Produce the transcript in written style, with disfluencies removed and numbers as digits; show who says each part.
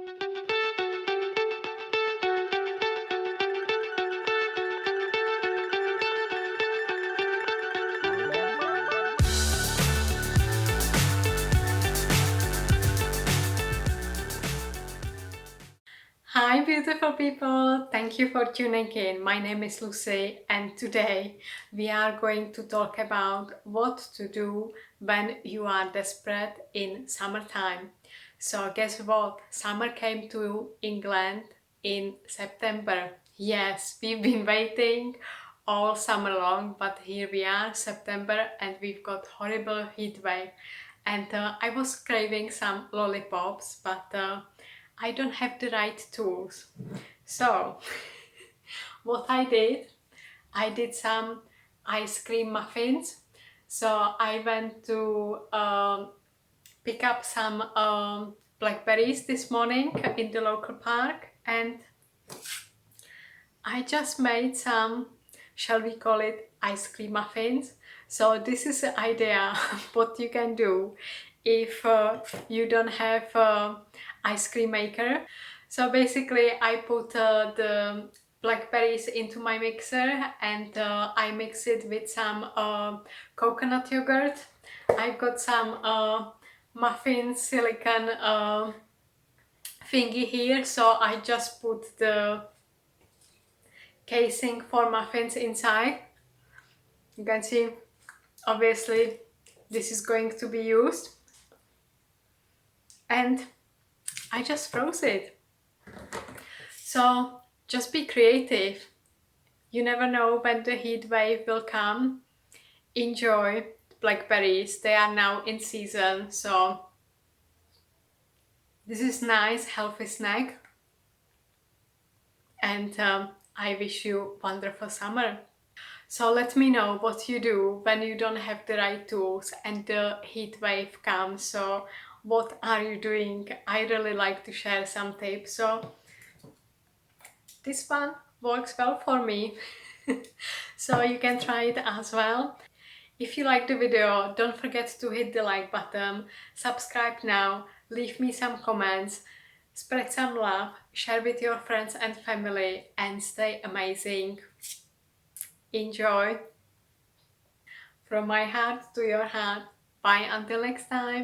Speaker 1: Hi beautiful people, thank you for tuning in. My name is Lucy and today we are going to talk about what to do when you are desperate in summertime. So guess what? Summer came to England in September. Yes, we've been waiting all summer long, but here we are, September, and we've got horrible heat wave. And I was craving some lollipops, but I don't have the right tools. So what I did some ice cream muffins. So I went to pick up some blackberries this morning in the local park, and I just made some, shall we call it, ice cream muffins. So this is the idea what you can do if you don't have ice cream maker. So basically I put the blackberries into my mixer and I mix it with some coconut yogurt. I've got some muffin silicone thingy here, so I just put the casing for muffins inside. You can see, obviously this is going to be used, and I just froze it. So just be creative. You never know when the heat wave will come. Enjoy blackberries, they are now in season, so this is nice healthy snack, and I wish you wonderful summer. So let me know what you do when you don't have the right tools and the heat wave comes. So what are you doing? I really like to share some tips. So this one works well for me. So you can try it as well. If you like the video, don't forget to hit the like button, subscribe now, leave me some comments, spread some love, share with your friends and family, and stay amazing. Enjoy! From my heart to your heart. Bye until next time.